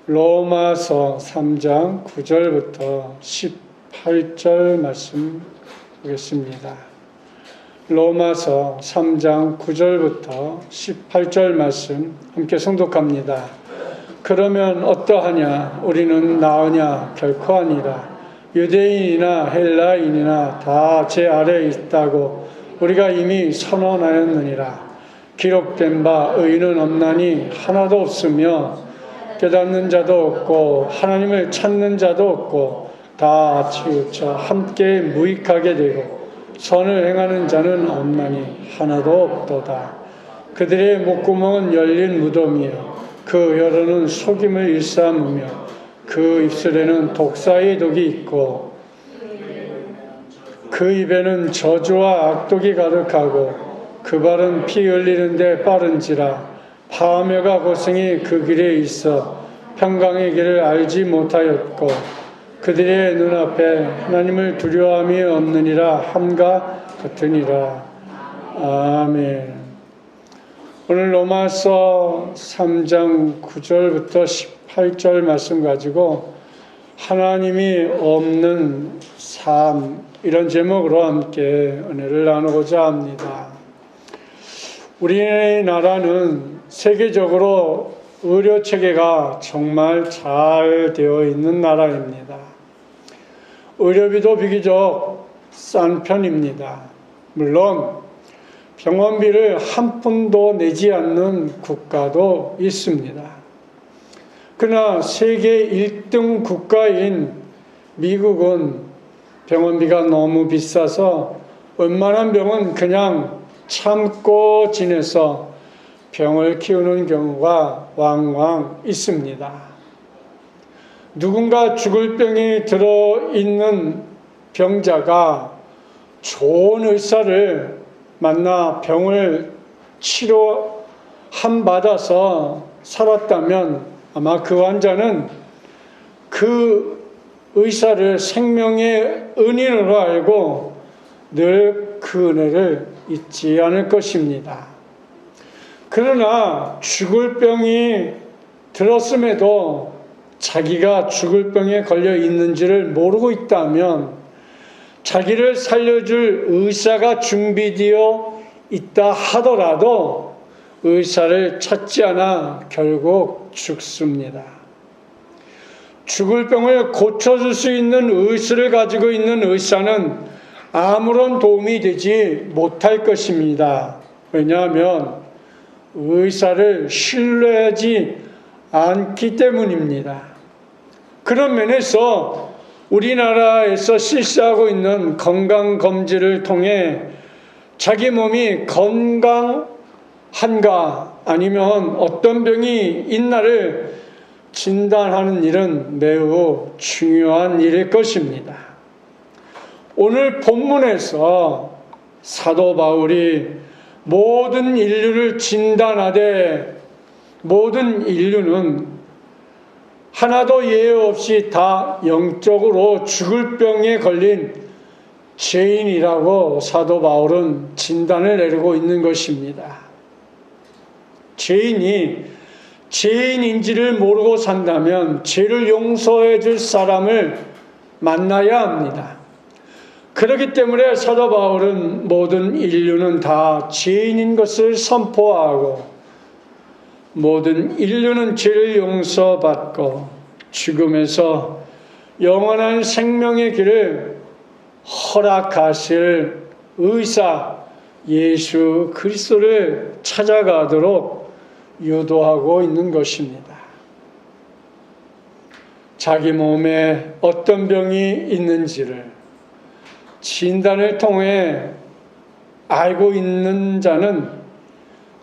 로마서 3장 9절부터 18절 말씀 보겠습니다. 로마서 3장 9절부터 18절 말씀 함께诵독합니다. 그러면 어떠하냐? 우리는 나으냐? 결코 아니라. 유대인이나 헬라인이나 다 제 아래에 있다고 우리가 이미 선언하였느니라. 기록된 바 의인은 없나니 하나도 없으며 깨닫는 자도 없고 하나님을 찾는 자도 없고 다 치우쳐 함께 무익하게 되고 선을 행하는 자는 없나니 하나도 없도다. 그들의 목구멍은 열린 무덤이요 그 혀로는 속임을 일삼으며 그 입술에는 독사의 독이 있고 그 입에는 저주와 악독이 가득하고 그 발은 피 흘리는데 빠른지라. 파멸과 고생이 그 길에 있어 평강의 길을 알지 못하였고 그들의 눈앞에 하나님을 두려워함이 없느니라 함과 같으니라. 아멘. 오늘 로마서 3장 9절부터 18절 말씀 가지고 하나님이 없는 삶, 이런 제목으로 함께 은혜를 나누고자 합니다. 우리나라는 세계적으로 의료 체계가 정말 잘 되어 있는 나라입니다. 의료비도 비교적 싼 편입니다. 물론 병원비를 한 푼도 내지 않는 국가도 있습니다. 그러나 세계 1등 국가인 미국은 병원비가 너무 비싸서 웬만한 병은 그냥 참고 지내서 병을 키우는 경우가 왕왕 있습니다. 누군가 죽을 병이 들어있는 병자가 좋은 의사를 만나 병을 치료함 받아서 살았다면 아마 그 환자는 그 의사를 생명의 은인으로 알고 늘 그 은혜를 잊지 않을 것입니다. 그러나 죽을 병이 들었음에도 자기가 죽을 병에 걸려 있는지를 모르고 있다면 자기를 살려줄 의사가 준비되어 있다 하더라도 의사를 찾지 않아 결국 죽습니다. 죽을 병을 고쳐줄 수 있는 의술을 가지고 있는 의사는 아무런 도움이 되지 못할 것입니다. 왜냐하면 의사를 신뢰하지 않기 때문입니다. 그런 면에서 우리나라에서 실시하고 있는 건강검진을 통해 자기 몸이 건강한가 아니면 어떤 병이 있나를 진단하는 일은 매우 중요한 일일 것입니다. 오늘 본문에서 사도 바울이 모든 인류를 진단하되 모든 인류는 하나도 예외 없이 다 영적으로 죽을 병에 걸린 죄인이라고 사도 바울은 진단을 내리고 있는 것입니다. 죄인이 죄인인지를 모르고 산다면 죄를 용서해 줄 사람을 만나야 합니다. 그렇기 때문에 사도 바울은 모든 인류는 다 죄인인 것을 선포하고 모든 인류는 죄를 용서받고 죽음에서 영원한 생명의 길을 허락하실 의사 예수 그리스도를 찾아가도록 유도하고 있는 것입니다. 자기 몸에 어떤 병이 있는지를 진단을 통해 알고 있는 자는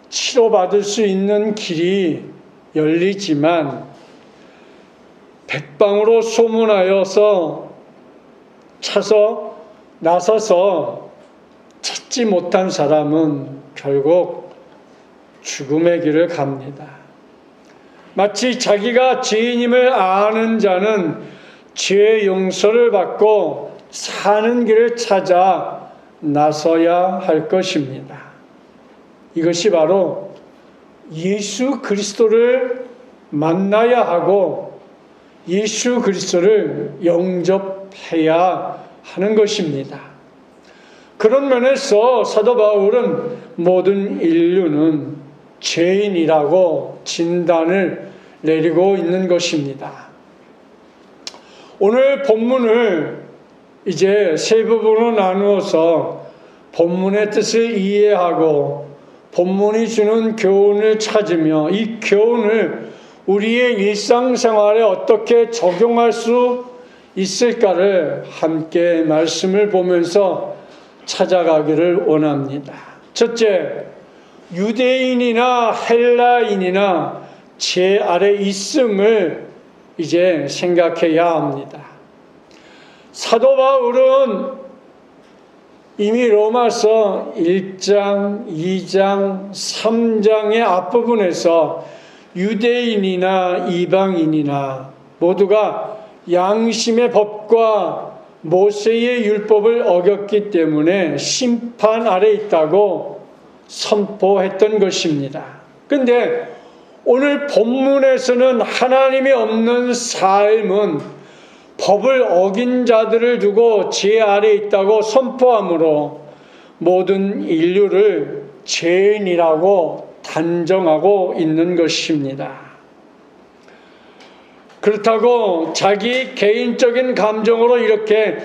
치료받을 수 있는 길이 열리지만 백방으로 소문하여서 나서서 찾지 못한 사람은 결국 죽음의 길을 갑니다. 마치 자기가 죄인임을 아는 자는 죄 용서를 받고 사는 길을 찾아 나서야 할 것입니다. 이것이 바로 예수 그리스도를 만나야 하고 예수 그리스도를 영접해야 하는 것입니다. 그런 면에서 사도 바울은 모든 인류는 죄인이라고 진단을 내리고 있는 것입니다. 오늘 본문을 이제 세 부분으로 나누어서 본문의 뜻을 이해하고 본문이 주는 교훈을 찾으며 이 교훈을 우리의 일상생활에 어떻게 적용할 수 있을까를 함께 말씀을 보면서 찾아가기를 원합니다. 첫째, 유대인이나 헬라인이나 죄 아래 있음을 이제 생각해야 합니다. 사도 바울은 이미 로마서 1장, 2장, 3장의 앞부분에서 유대인이나 이방인이나 모두가 양심의 법과 모세의 율법을 어겼기 때문에 심판 아래 있다고 선포했던 것입니다. 그런데 오늘 본문에서는 하나님이 없는 삶은 법을 어긴 자들을 두고 죄 아래 있다고 선포하므로 모든 인류를 죄인이라고 단정하고 있는 것입니다. 그렇다고 자기 개인적인 감정으로 이렇게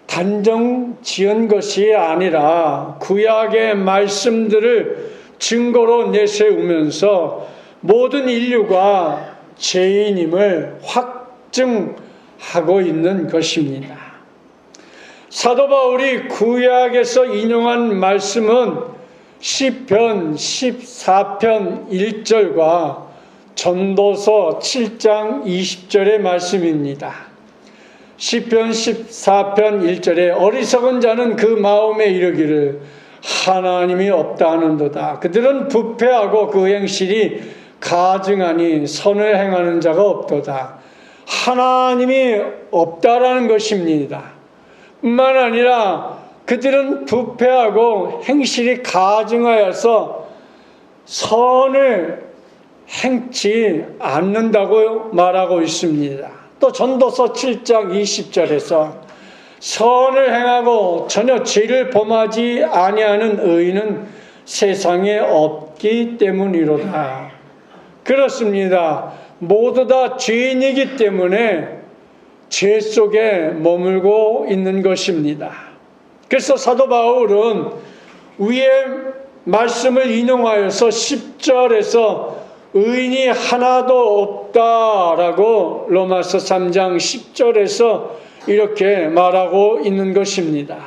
단정 지은 것이 아니라 구약의 말씀들을 증거로 내세우면서 모든 인류가 죄인임을 확증하고 있는 것입니다. 사도 바울이 구약에서 인용한 말씀은 시편 14편 1절과 전도서 7장 20절의 말씀입니다. 시편 14편 1절에 어리석은 자는 그 마음에 이르기를 하나님이 없다 하는도다. 그들은 부패하고 그 행실이 가증하니 선을 행하는 자가 없도다. 하나님이 없다라는 것입니다. 뿐만 아니라 그들은 부패하고 행실이 가증하여서 선을 행치 않는다고 말하고 있습니다. 또 전도서 7장 20절에서 선을 행하고 전혀 죄를 범하지 아니하는 의인은 세상에 없기 때문이로다. 그렇습니다. 모두 다 죄인이기 때문에 죄 속에 머물고 있는 것입니다. 그래서 사도 바울은 위의 말씀을 인용하여서 10절에서 의인이 하나도 없다라고 로마서 3장 10절에서 이렇게 말하고 있는 것입니다.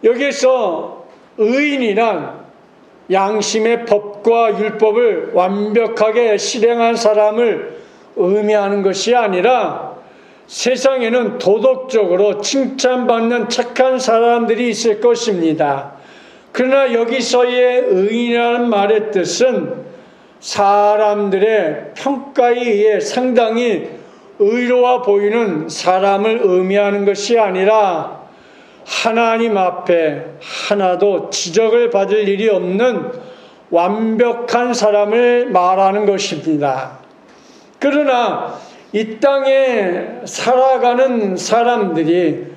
여기서 의인이란 양심의 법과 율법을 완벽하게 실행한 사람을 의미하는 것이 아니라 세상에는 도덕적으로 칭찬받는 착한 사람들이 있을 것입니다. 그러나 여기서의 의인이라는 말의 뜻은 사람들의 평가에 의해 상당히 의로워 보이는 사람을 의미하는 것이 아니라 하나님 앞에 하나도 지적을 받을 일이 없는 완벽한 사람을 말하는 것입니다. 그러나 이 땅에 살아가는 사람들이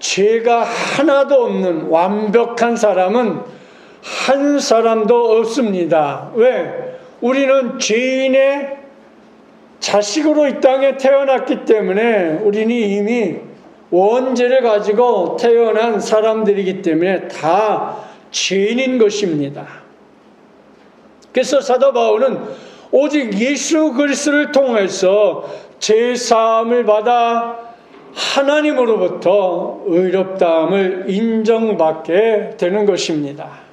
죄가 하나도 없는 완벽한 사람은 한 사람도 없습니다. 왜? 우리는 죄인의 자식으로 이 땅에 태어났기 때문에 우리는 이미 원죄를 가지고 태어난 사람들이기 때문에 다 죄인인 것입니다. 그래서 사도 바울은 오직 예수 그리스도를 통해서 죄사함을 받아 하나님으로부터 의롭다함을 인정받게 되는 것입니다.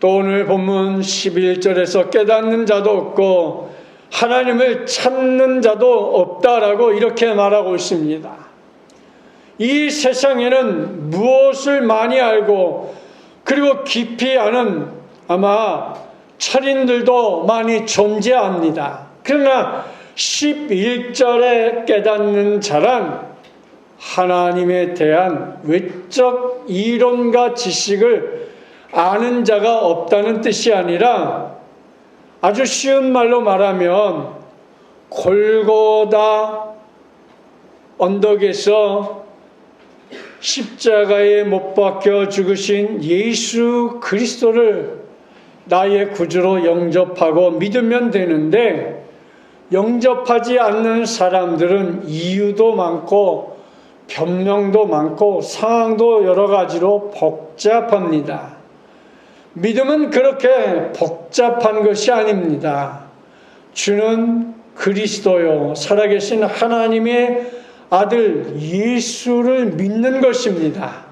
또 오늘 본문 11절에서 깨닫는 자도 없고 하나님을 찾는 자도 없다라고 이렇게 말하고 있습니다. 이 세상에는 무엇을 많이 알고 그리고 깊이 아는 아마 철인들도 많이 존재합니다. 그러나 11절에 깨닫는 자란 하나님에 대한 외적 이론과 지식을 아는 자가 없다는 뜻이 아니라 아주 쉬운 말로 말하면 골고다 언덕에서 십자가에 못 박혀 죽으신 예수 그리스도를 나의 구주로 영접하고 믿으면 되는데, 영접하지 않는 사람들은 이유도 많고 변명도 많고 상황도 여러 가지로 복잡합니다. 믿음은 그렇게 복잡한 것이 아닙니다. 주는 그리스도요, 살아계신 하나님의 아들 예수를 믿는 것입니다.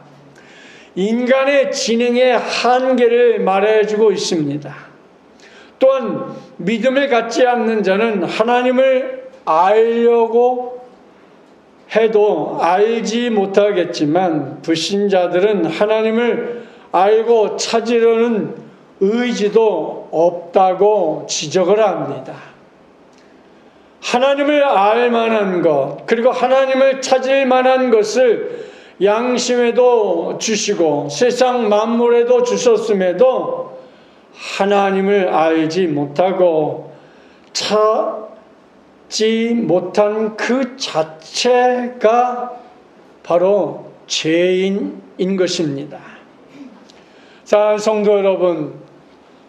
인간의 지능의 한계를 말해주고 있습니다. 또한 믿음을 갖지 않는 자는 하나님을 알려고 해도 알지 못하겠지만, 불신자들은 하나님을 알고 찾으려는 의지도 없다고 지적을 합니다. 하나님을 알 만한 것, 그리고 하나님을 찾을 만한 것을 양심에도 주시고 세상 만물에도 주셨음에도 하나님을 알지 못하고 찾지 못한 그 자체가 바로 죄인인 것입니다. 자, 성도 여러분,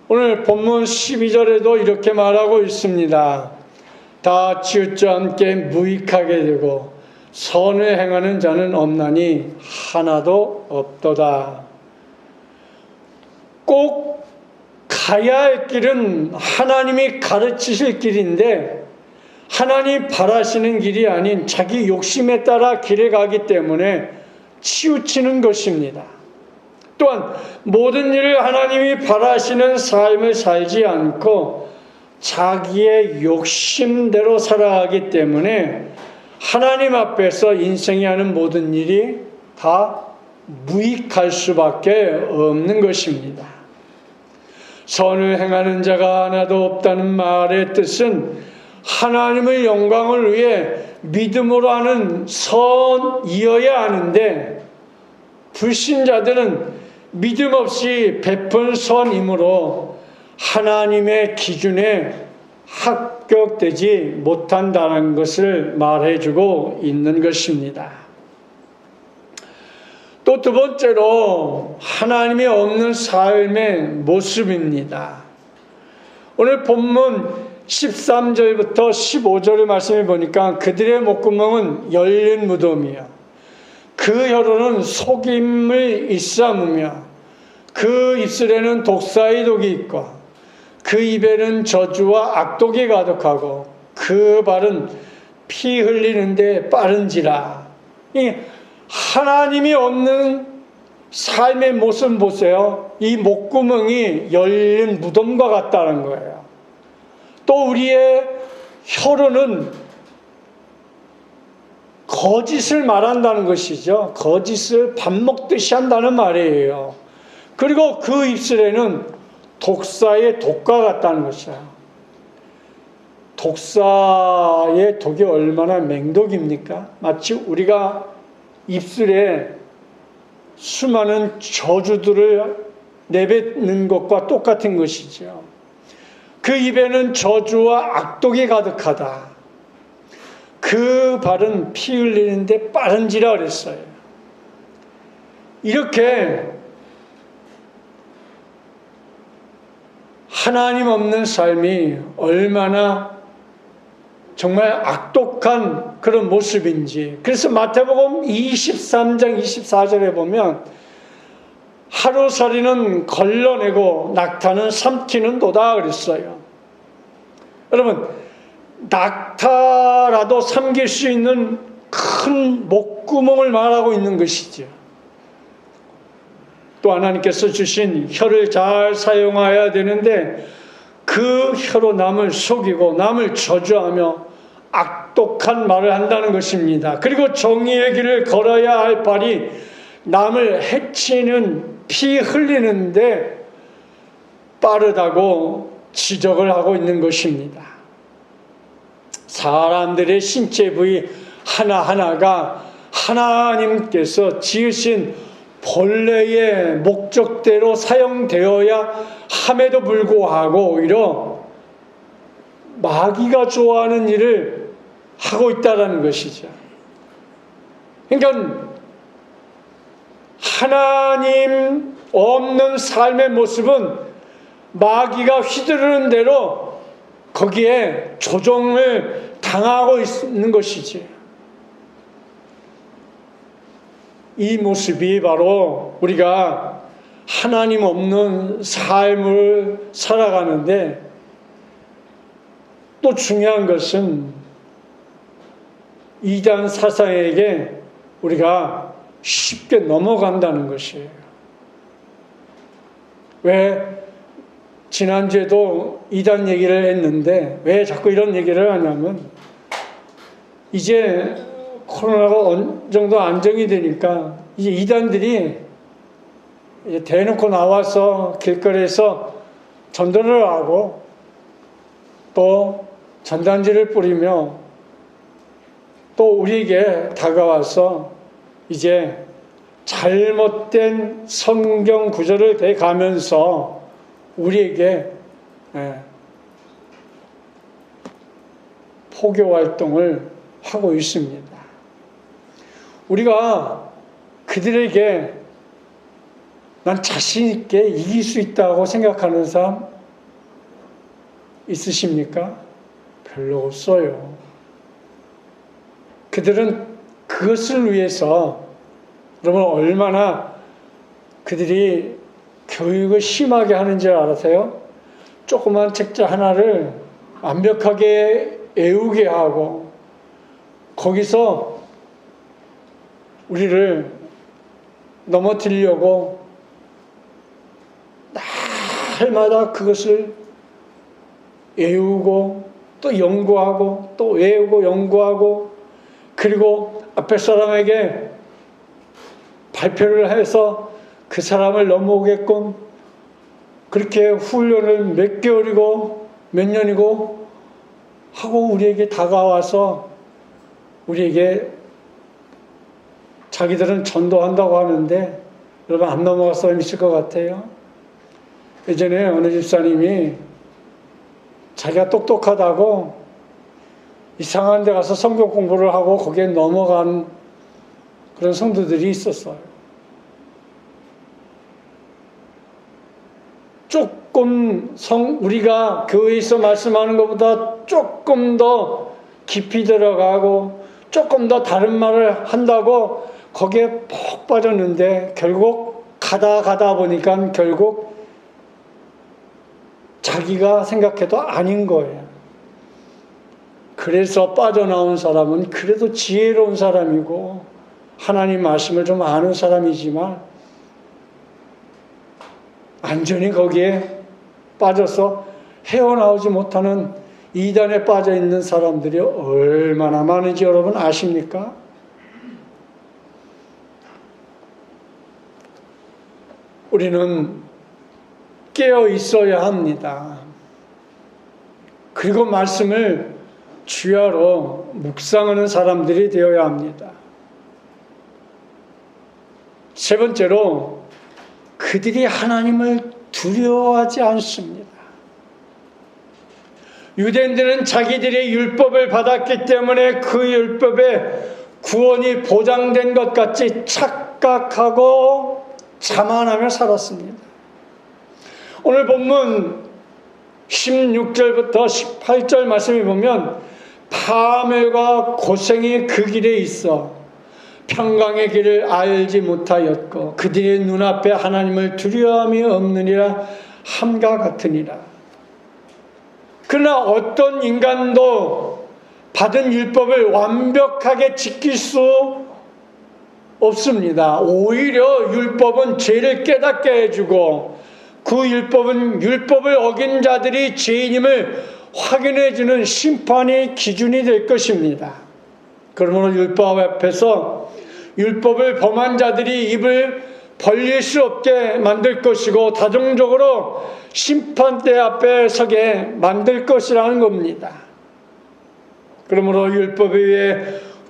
오늘 본문 12절에도 이렇게 말하고 있습니다. 다 치우쳐 함께 무익하게 되고 선을 행하는 자는 없나니 하나도 없도다. 꼭 가야 할 길은 하나님이 가르치실 길인데, 하나님 바라시는 길이 아닌 자기 욕심에 따라 길에 가기 때문에 치우치는 것입니다. 또한 모든 일을 하나님이 바라시는 삶을 살지 않고 자기의 욕심대로 살아가기 때문에 하나님 앞에서 인생이 하는 모든 일이 다 무익할 수밖에 없는 것입니다. 선을 행하는 자가 하나도 없다는 말의 뜻은 하나님의 영광을 위해 믿음으로 하는 선이어야 하는데, 불신자들은 믿음 없이 베푼 선이므로 하나님의 기준에 합격되지 못한다는 것을 말해주고 있는 것입니다. 또 두 번째로 하나님이 없는 삶의 모습입니다. 오늘 본문 13절부터 15절의 말씀을 보니까 그들의 목구멍은 열린 무덤이요, 그 혀로는 속임을 일삼으며 그 입술에는 독사의 독이 있고 그 입에는 저주와 악독이 가득하고 그 발은 피 흘리는데 빠른지라. 이 하나님이 없는 삶의 모습 보세요. 이 목구멍이 열린 무덤과 같다는 거예요. 또 우리의 혀로는 거짓을 말한다는 것이죠. 거짓을 밥 먹듯이 한다는 말이에요. 그리고 그 입술에는 독사의 독과 같다는 것이야. 독사의 독이 얼마나 맹독입니까? 마치 우리가 입술에 수많은 저주들을 내뱉는 것과 똑같은 것이죠. 그 입에는 저주와 악독이 가득하다. 그 발은 피 흘리는데 빠른지라 그랬어요. 이렇게 하나님 없는 삶이 얼마나 정말 악독한 그런 모습인지. 그래서 마태복음 23장 24절에 보면 하루살이는 걸러내고 낙타는 삼키는도다 그랬어요. 여러분, 낙타라도 삼킬 수 있는 큰 목구멍을 말하고 있는 것이죠. 또 하나님께서 주신 혀를 잘 사용해야 되는데 그 혀로 남을 속이고 남을 저주하며 악독한 말을 한다는 것입니다. 그리고 정의의 길을 걸어야 할 발이 남을 해치는, 피 흘리는데 빠르다고 지적을 하고 있는 것입니다. 사람들의 신체 부위 하나하나가 하나님께서 지으신 본래의 목적대로 사용되어야 함에도 불구하고 오히려 마귀가 좋아하는 일을 하고 있다는 것이죠. 그러니까 하나님 없는 삶의 모습은 마귀가 휘두르는 대로 거기에 조종을 당하고 있는 것이지. 이 모습이 바로 우리가 하나님 없는 삶을 살아가는데, 또 중요한 것은 이단 사상에게 우리가 쉽게 넘어간다는 것이에요. 왜 지난주에도 이단 얘기를 했는데 왜 자꾸 이런 얘기를 하냐면, 이제 코로나가 어느 정도 안정이 되니까 이제 이단들이 이제 대놓고 나와서 길거리에서 전도를 하고 또 전단지를 뿌리며 또 우리에게 다가와서 이제 잘못된 성경 구절을 대가면서 우리에게 포교 활동을 하고 있습니다. 우리가 그들에게 난 자신 있게 이길 수 있다고 생각하는 사람 있으십니까? 별로 없어요. 그들은 그것을 위해서, 여러분 얼마나 그들이 교육을 심하게 하는 줄 알아세요? 조그만 책자 하나를 완벽하게 외우게 하고 거기서 우리를 넘어뜨리려고 날마다 그것을 외우고 또 연구하고 또 외우고 연구하고, 그리고 앞에 사람에게 발표를 해서 그 사람을 넘어오게끔 그렇게 훈련을 몇 개월이고 몇 년이고 하고 우리에게 다가와서 우리에게 자기들은 전도한다고 하는데, 여러분 안 넘어갈 사람 있을 것 같아요? 예전에 어느 집사님이 자기가 똑똑하다고 이상한 데 가서 성경 공부를 하고 거기에 넘어간 그런 성도들이 있었어요. 조금 우리가 교회에서 말씀하는 것보다 조금 더 깊이 들어가고 조금 더 다른 말을 한다고 거기에 푹 빠졌는데, 결국 가다 보니까 결국 자기가 생각해도 아닌 거예요. 그래서 빠져나온 사람은 그래도 지혜로운 사람이고 하나님 말씀을 좀 아는 사람이지만, 완전히 거기에 빠져서 헤어나오지 못하는 이단에 빠져 있는 사람들이 얼마나 많은지 여러분 아십니까? 우리는 깨어 있어야 합니다. 그리고 말씀을 주야로 묵상하는 사람들이 되어야 합니다. 세 번째로, 그들이 하나님을 두려워하지 않습니다. 유대인들은 자기들의 율법을 받았기 때문에 그 율법에 구원이 보장된 것 같이 착각하고 자만하며 살았습니다. 오늘 본문 16절부터 18절 말씀을 보면, 파멸과 고생이 그 길에 있어 평강의 길을 알지 못하였고 그들의 눈앞에 하나님을 두려움이 없느니라 함과 같으니라. 그러나 어떤 인간도 받은 율법을 완벽하게 지킬 수 없습니다. 오히려 율법은 죄를 깨닫게 해주고 그 율법을 어긴 자들이 죄인임을 확인해주는 심판의 기준이 될 것입니다. 그러므로 율법 앞에서 율법을 범한 자들이 입을 벌릴 수 없게 만들 것이고 다중적으로 심판대 앞에 서게 만들 것이라는 겁니다. 그러므로 율법에 의해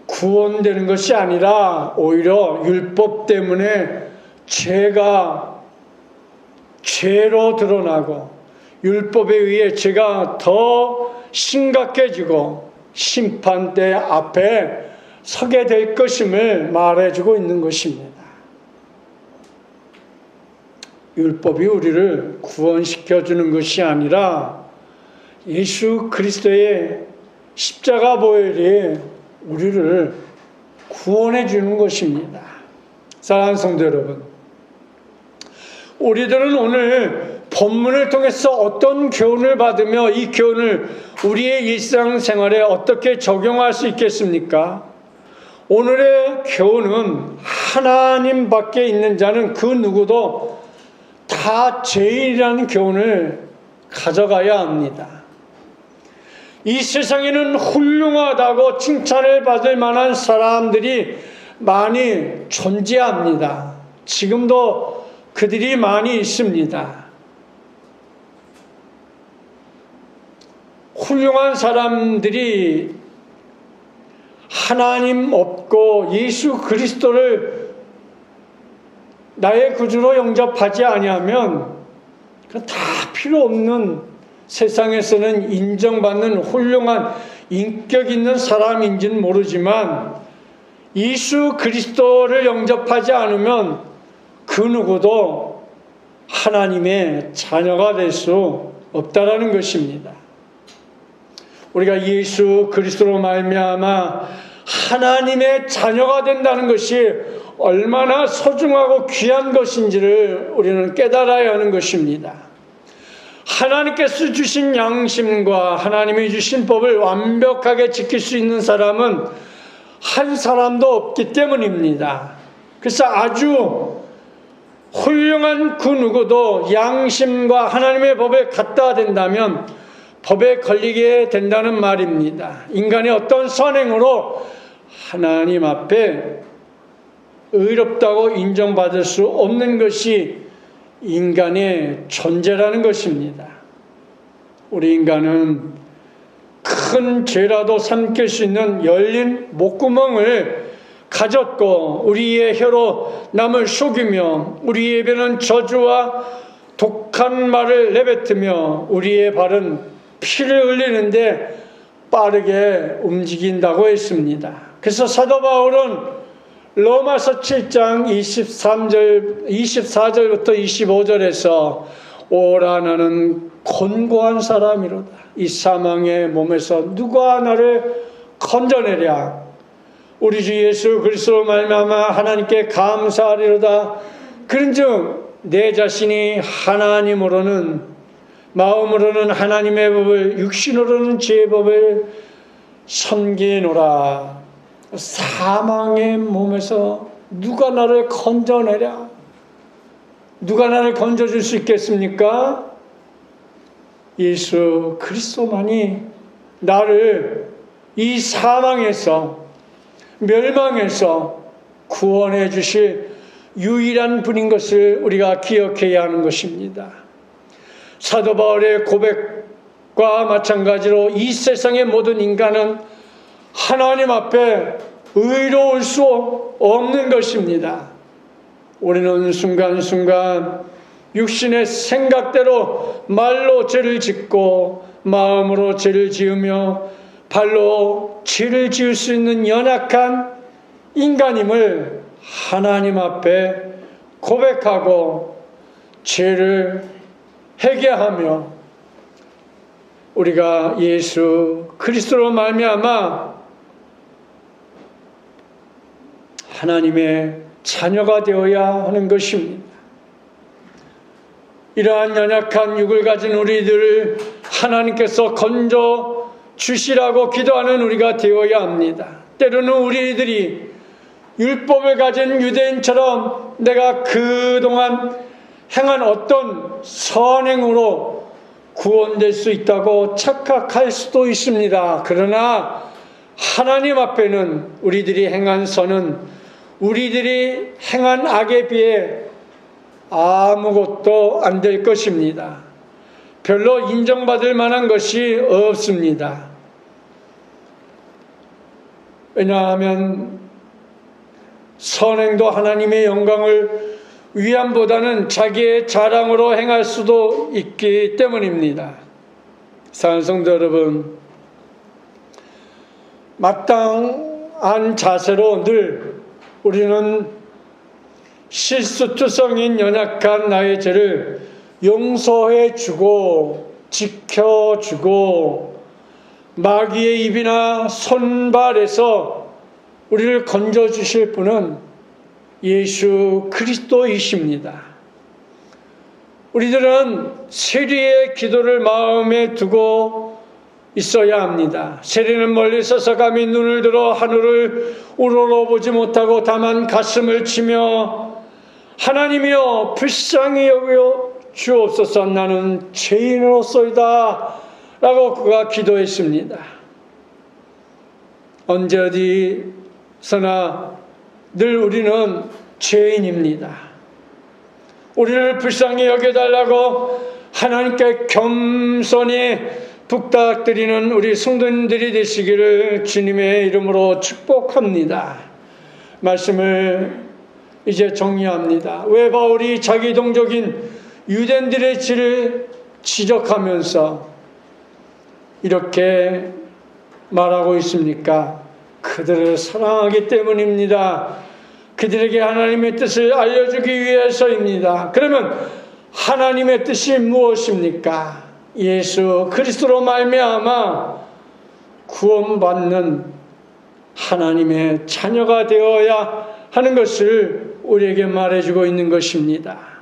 구원되는 것이 아니라 오히려 율법 때문에 죄가 죄로 드러나고 율법에 의해 죄가 더 심각해지고 심판대 앞에 서게 될 것임을 말해주고 있는 것입니다. 율법이 우리를 구원시켜주는 것이 아니라 예수 그리스도의 십자가 보혈이 우리를 구원해 주는 것입니다. 사랑하는 성도 여러분, 우리들은 오늘 본문을 통해서 어떤 교훈을 받으며 이 교훈을 우리의 일상생활에 어떻게 적용할 수 있겠습니까? 오늘의 교훈은 하나님 밖에 있는 자는 그 누구도 다 죄인이라는 교훈을 가져가야 합니다. 이 세상에는 훌륭하다고 칭찬을 받을 만한 사람들이 많이 존재합니다. 지금도 그들이 많이 있습니다. 훌륭한 사람들이 하나님 없고 예수 그리스도를 나의 구주로 영접하지 아니하면 다 필요 없는, 세상에서는 인정받는 훌륭한 인격 있는 사람인지는 모르지만 예수 그리스도를 영접하지 않으면 그 누구도 하나님의 자녀가 될 수 없다라는 것입니다. 우리가 예수 그리스도로 말미암아 하나님의 자녀가 된다는 것이 얼마나 소중하고 귀한 것인지를 우리는 깨달아야 하는 것입니다. 하나님께서 주신 양심과 하나님이 주신 법을 완벽하게 지킬 수 있는 사람은 한 사람도 없기 때문입니다. 그래서 아주 훌륭한 그 누구도 양심과 하나님의 법에 갖다 된다면 법에 걸리게 된다는 말입니다. 인간의 어떤 선행으로 하나님 앞에 의롭다고 인정받을 수 없는 것이 인간의 존재라는 것입니다. 우리 인간은 큰 죄라도 삼킬 수 있는 열린 목구멍을 가졌고 우리의 혀로 남을 속이며 우리의 입에는 저주와 독한 말을 내뱉으며 우리의 발은 피를 흘리는데 빠르게 움직인다고 했습니다. 그래서 사도 바울은 로마서 7장 24절부터 25절에서 오라 나는 곤고한 사람이로다. 이 사망의 몸에서 누가 나를 건져내랴. 우리 주 예수 그리스도로 말미암아 하나님께 감사하리로다. 그런즉 내 자신이 하나님으로는 마음으로는 하나님의 법을 육신으로는 제 법을 섬기노라. 사망의 몸에서 누가 나를 건져내랴? 누가 나를 건져줄 수 있겠습니까? 예수 그리스도만이 나를 이 사망에서 멸망에서 구원해 주실 유일한 분인 것을 우리가 기억해야 하는 것입니다. 사도 바울의 고백과 마찬가지로 이 세상의 모든 인간은 하나님 앞에 의로울 수 없는 것입니다. 우리는 순간순간 육신의 생각대로 말로 죄를 짓고 마음으로 죄를 지으며 발로 죄를 지을 수 있는 연약한 인간임을 하나님 앞에 고백하고 죄를 회개하며 우리가 예수 그리스도로 말미암아 하나님의 자녀가 되어야 하는 것입니다. 이러한 연약한 육을 가진 우리들을 하나님께서 건져 주시라고 기도하는 우리가 되어야 합니다. 때로는 우리들이 율법을 가진 유대인처럼 내가 그동안 행한 어떤 선행으로 구원될 수 있다고 착각할 수도 있습니다. 그러나 하나님 앞에는 우리들이 행한 선은 우리들이 행한 악에 비해 아무것도 안 될 것입니다. 별로 인정받을 만한 것이 없습니다. 왜냐하면 선행도 하나님의 영광을 위함보다는 자기의 자랑으로 행할 수도 있기 때문입니다. 사랑하는 성도 여러분, 마땅한 자세로 늘 우리는 실수투성인 연약한 나의 죄를 용서해주고 지켜주고 마귀의 입이나 손발에서 우리를 건져주실 분은 예수 그리스도이십니다. 우리들은 세리의 기도를 마음에 두고 있어야 합니다. 세리는 멀리 서서 감히 눈을 들어 하늘을 우러러보지 못하고 다만 가슴을 치며 하나님이여 불쌍히 여겨 주옵소서, 나는 죄인으로소이다 라고 그가 기도했습니다. 언제 어디서나 늘 우리는 죄인입니다. 우리를 불쌍히 여겨달라고 하나님께 겸손히 부탁드리는 우리 성도님들이 되시기를 주님의 이름으로 축복합니다. 말씀을 이제 정리합니다. 왜 바울이 자기 동족인 유대인들의 죄를 지적하면서 이렇게 말하고 있습니까? 그들을 사랑하기 때문입니다. 그들에게 하나님의 뜻을 알려주기 위해서입니다. 그러면 하나님의 뜻이 무엇입니까? 예수 그리스도로 말미암아 구원받는 하나님의 자녀가 되어야 하는 것을 우리에게 말해주고 있는 것입니다.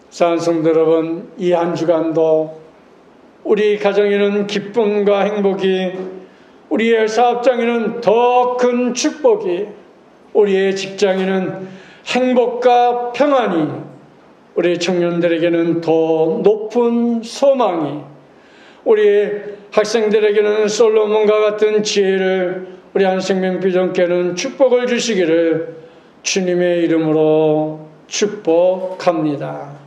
사랑하는 성도 여러분, 이 한 주간도 우리 가정에는 기쁨과 행복이, 우리의 사업장에는 더 큰 축복이, 우리의 직장에는 행복과 평안이, 우리 청년들에게는 더 높은 소망이, 우리 학생들에게는 솔로몬과 같은 지혜를, 우리 한생명비전교회는 축복을 주시기를 주님의 이름으로 축복합니다.